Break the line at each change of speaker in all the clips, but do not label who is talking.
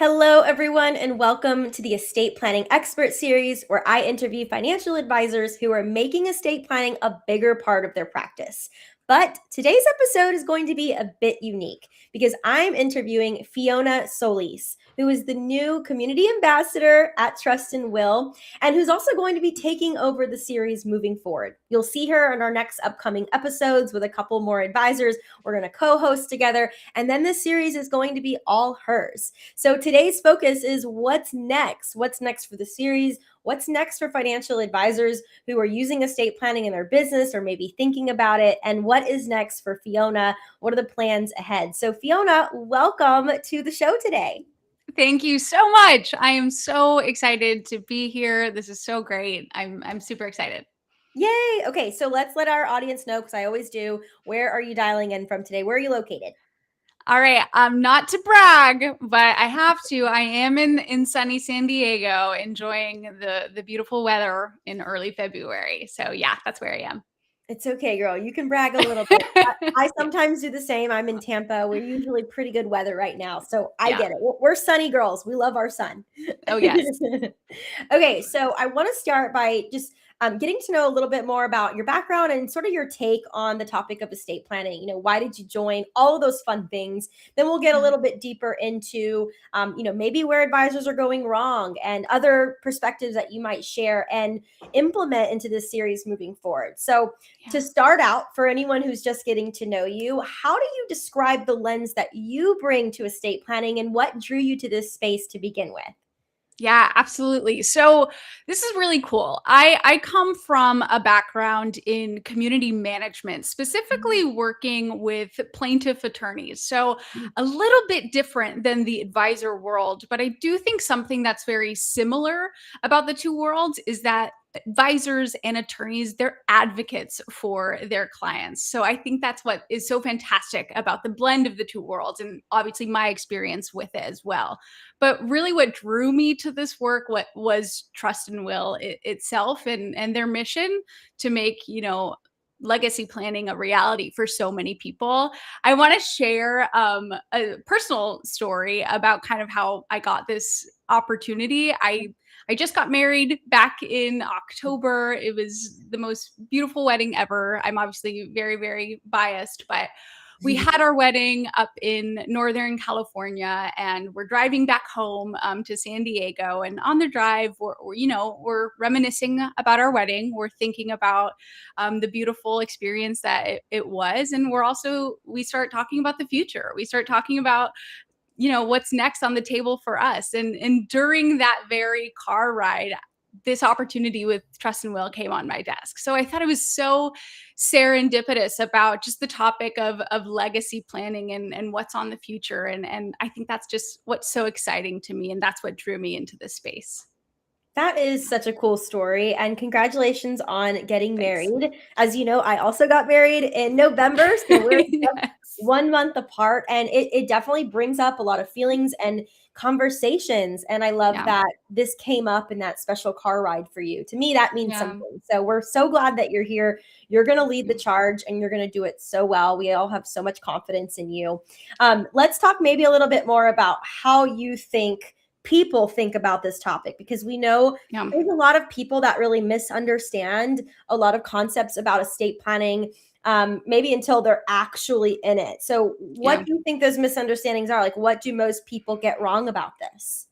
Hello, everyone, and welcome to the Estate Planning Expert Series, where I interview financial advisors who are making estate planning a bigger part of their practice. But today's episode is going to be a bit unique because I'm interviewing Fiona Solis, who is the new community ambassador at Trust and Will, and who's also going to be taking over the series moving forward. You'll see her in our next upcoming episodes with a couple more advisors. We're going to co-host together, and then this series is going to be all hers. So today's focus is what's next? What's next for the series? What's next for financial advisors who are using estate planning in their business or maybe thinking about it? And what is next for Fiona? What are the plans ahead? So Fiona, welcome to the show today.
Thank you so much. I am so excited to be here. This is so great. I'm super excited.
Yay. Okay, so let's let our audience know, because I always do, where are you dialing in from today? Where are you located?
All right. Not to brag, but I have to. I am in sunny San Diego, enjoying the beautiful weather in early February. So yeah, that's where I am.
It's okay, girl. You can brag a little bit. I sometimes do the same. I'm in Tampa. We're usually pretty good weather right now. So I get it. We're sunny girls. We love our sun.
Oh, yes.
Okay, so I want to start by just getting to know a little bit more about your background and sort of your take on the topic of estate planning. Why did you join? All of those fun things. Then we'll get a little bit deeper into, maybe where advisors are going wrong and other perspectives that you might share and implement into this series moving forward. So to start out, for anyone who's just getting to know you, how do you describe the lens that you bring to estate planning and what drew you to this space to begin with?
Yeah, absolutely. So this is really cool. I come from a background in community management, specifically working with plaintiff attorneys. So a little bit different than the advisor world, but I do think something that's very similar about the two worlds is that advisors and attorneys, they're advocates for their clients. So I think that's what is so fantastic about the blend of the two worlds, and obviously my experience with it as well. But really what drew me to this work, what was Trust and Will itself, and their mission to make, legacy planning a reality for so many people. I want to share a personal story about kind of how I got this opportunity. I just got married back in October. It was the most beautiful wedding ever. I'm obviously very, very biased, but we had our wedding up in Northern California, and we're driving back home to San Diego. And on the drive, we're reminiscing about our wedding. We're thinking about the beautiful experience that it was. And we start talking about the future. We start talking about what's next on the table for us. And during that very car ride, this opportunity with Trust and Will came on my desk. So I thought it was so serendipitous about just the topic of legacy planning and what's on the future. And I think that's just what's so exciting to me. And that's what drew me into this space.
That is such a cool story, and congratulations on getting
Thanks.
married. As you know, I also got married in November, so we're
Yes.
1 month apart, and it definitely brings up a lot of feelings and conversations, and I love that this came up in that special car ride for you. To me, that means something. So we're so glad that you're here. You're going to lead the charge, and you're going to do it so well. We all have so much confidence in you. Let's talk maybe a little bit more about how you think people think about this topic, because we know there's a lot of people that really misunderstand a lot of concepts about estate planning, maybe until they're actually in it. So what do you think those misunderstandings are? Like, what do most people get wrong about this?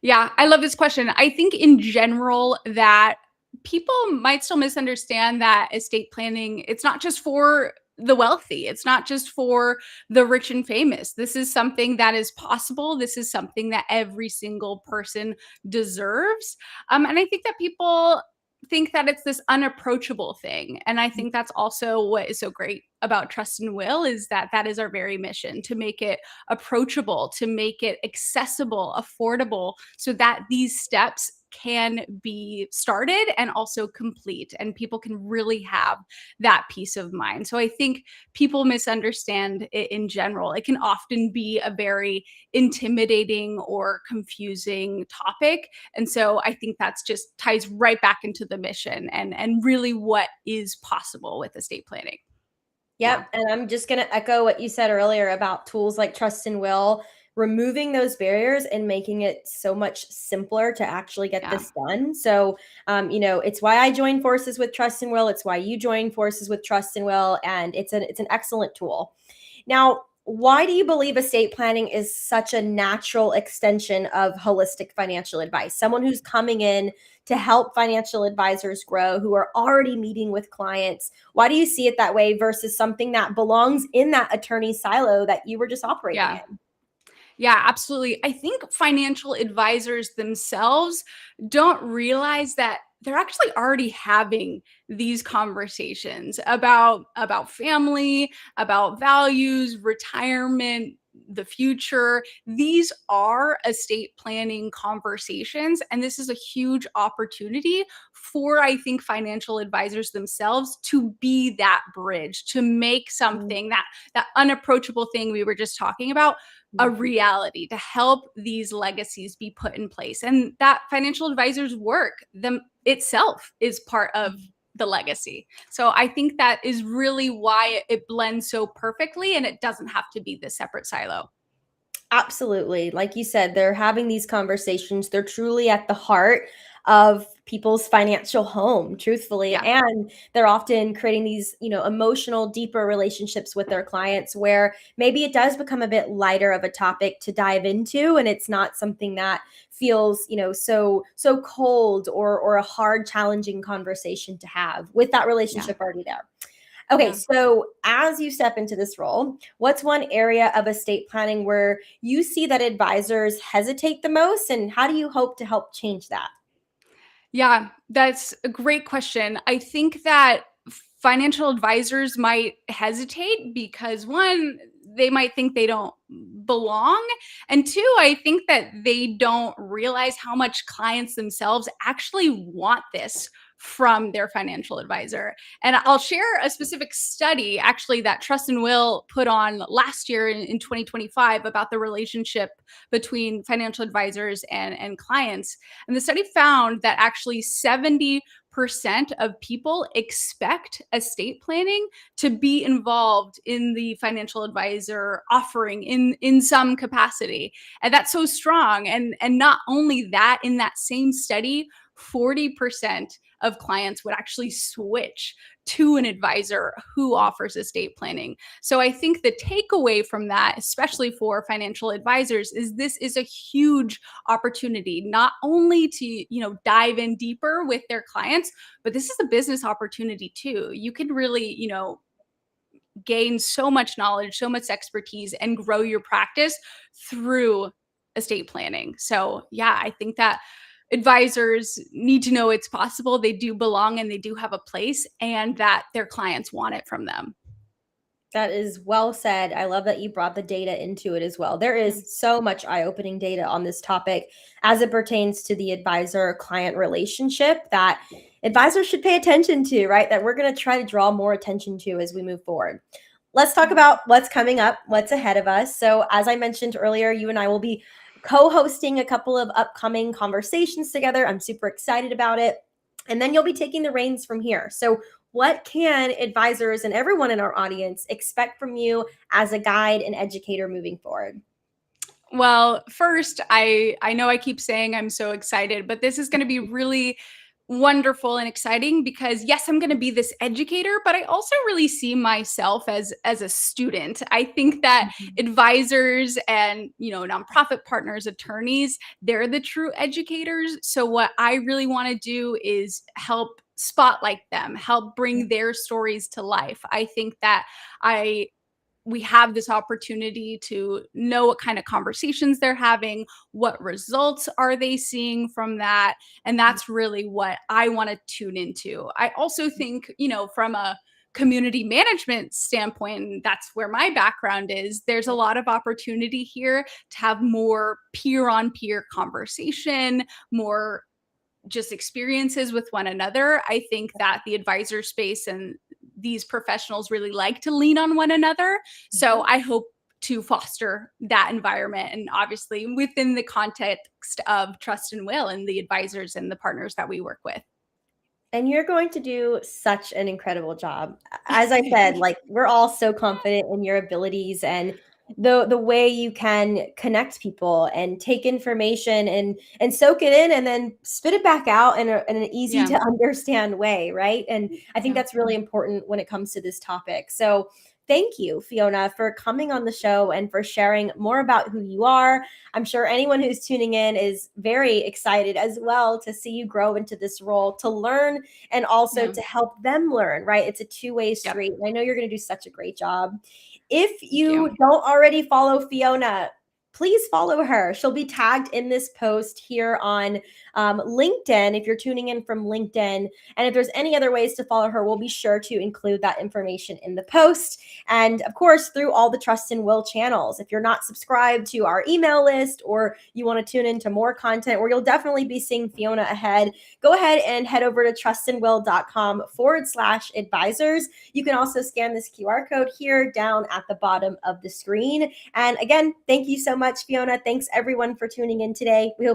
Yeah, I love this question. I think in general that people might still misunderstand that estate planning, it's not just for the wealthy. It's not just for the rich and famous. This is something that is possible. This is something that every single person deserves. And I think that people think that it's this unapproachable thing. And I think that's also what is so great about Trust and Will, is that that is our very mission, to make it approachable, to make it accessible, affordable, so that these steps can be started and also complete, and people can really have that peace of mind. So I think people misunderstand it in general. It can often be a very intimidating or confusing topic. And so I think that's just ties right back into the mission and really what is possible with estate planning.
Yep. And I'm just going to echo what you said earlier about tools like Trust and Will removing those barriers and making it so much simpler to actually get
Yeah.
this done. So, it's why I joined forces with Trust and Will. It's why you joined forces with Trust and Will, and it's an excellent tool. Now, why do you believe estate planning is such a natural extension of holistic financial advice? Someone who's coming in to help financial advisors grow, who are already meeting with clients. Why do you see it that way versus something that belongs in that attorney silo that you were just operating
Yeah.
in?
Yeah, absolutely. I think financial advisors themselves don't realize that they're actually already having these conversations about family, about values, retirement, the future. These are estate planning conversations, and this is a huge opportunity for, I think, financial advisors themselves to be that bridge, to make something, that unapproachable thing we were just talking about, a reality, to help these legacies be put in place. And that financial advisors work them itself is part of the legacy. So I think that is really why it blends so perfectly, and it doesn't have to be this separate silo.
Absolutely. Like you said, they're having these conversations. They're truly at the heart of people's financial home, truthfully.
Yeah.
And they're often creating these, emotional, deeper relationships with their clients where maybe it does become a bit lighter of a topic to dive into. And it's not something that feels, so cold or a hard, challenging conversation to have with that
Yeah.
relationship already there. Okay,
Yeah.
so as you step into this role, what's one area of estate planning where you see that advisors hesitate the most, and how do you hope to help change that?
Yeah, that's a great question. I think that financial advisors might hesitate because, one, they might think they don't belong. And two, I think that they don't realize how much clients themselves actually want this from their financial advisor. And I'll share a specific study actually that Trust and Will put on last year in 2025 about the relationship between financial advisors and clients. And the study found that actually 70% of people expect estate planning to be involved in the financial advisor offering in some capacity. And that's so strong. And not only that, in that same study, 40% of clients would actually switch to an advisor who offers estate planning. So I think the takeaway from that, especially for financial advisors, is this is a huge opportunity, not only to, dive in deeper with their clients, but this is a business opportunity too. You can really, gain so much knowledge, so much expertise, and grow your practice through estate planning. So yeah, I think that advisors need to know it's possible, they do belong, and they do have a place, and that their clients want it from them.
That is well said. I love that you brought the data into it as well. There
Yeah.
is so much eye-opening data on this topic as it pertains to the advisor-client relationship that advisors should pay attention to, right? That we're going to try to draw more attention to as we move forward. Let's talk about what's coming up, what's ahead of us. So, as I mentioned earlier, you and I will be co-hosting a couple of upcoming conversations together. I'm super excited about it. And then you'll be taking the reins from here. So, what can advisors and everyone in our audience expect from you as a guide and educator moving forward?
Well, first, I know I keep saying I'm so excited, but this is going to be really wonderful and exciting because yes, I'm going to be this educator, but I also really see myself as a student. I think that advisors and, nonprofit partners, attorneys, they're the true educators. So what I really want to do is help spotlight them, help bring their stories to life. I think that I we have this opportunity to know what kind of conversations they're having, what results are they seeing from that, and that's really what I want to tune into. I also think, from a community management standpoint, that's where my background is, there's a lot of opportunity here to have more peer on peer conversation, more just experiences with one another. I think that the advisor space and these professionals really like to lean on one another. So I hope to foster that environment, and obviously within the context of Trust and Will and the advisors and the partners that we work with.
And you're going to do such an incredible job. As I said, like we're all so confident in your abilities and the way you can connect people and take information and soak it in and then spit it back out in an easy
Yeah.
to understand way, right? And I think
Yeah.
that's really important when it comes to this topic. So thank you, Fiona, for coming on the show and for sharing more about who you are. I'm sure anyone who's tuning in is very excited as well to see you grow into this role, to learn and also
Yeah.
to help them learn, right? It's a two-way
Yep.
street. And I know you're going to do such a great job. If
Thank
you
you.
don't already follow Fiona, please follow her. She'll be tagged in this post here on LinkedIn if you're tuning in from LinkedIn. And if there's any other ways to follow her, we'll be sure to include that information in the post. And of course, through all the Trust and Will channels. If you're not subscribed to our email list or you want to tune into more content where you'll definitely be seeing Fiona ahead, go ahead and head over to trustandwill.com/advisors. You can also scan this QR code here down at the bottom of the screen. And again, thank you so much, Fiona. Thanks everyone for tuning in today. We hope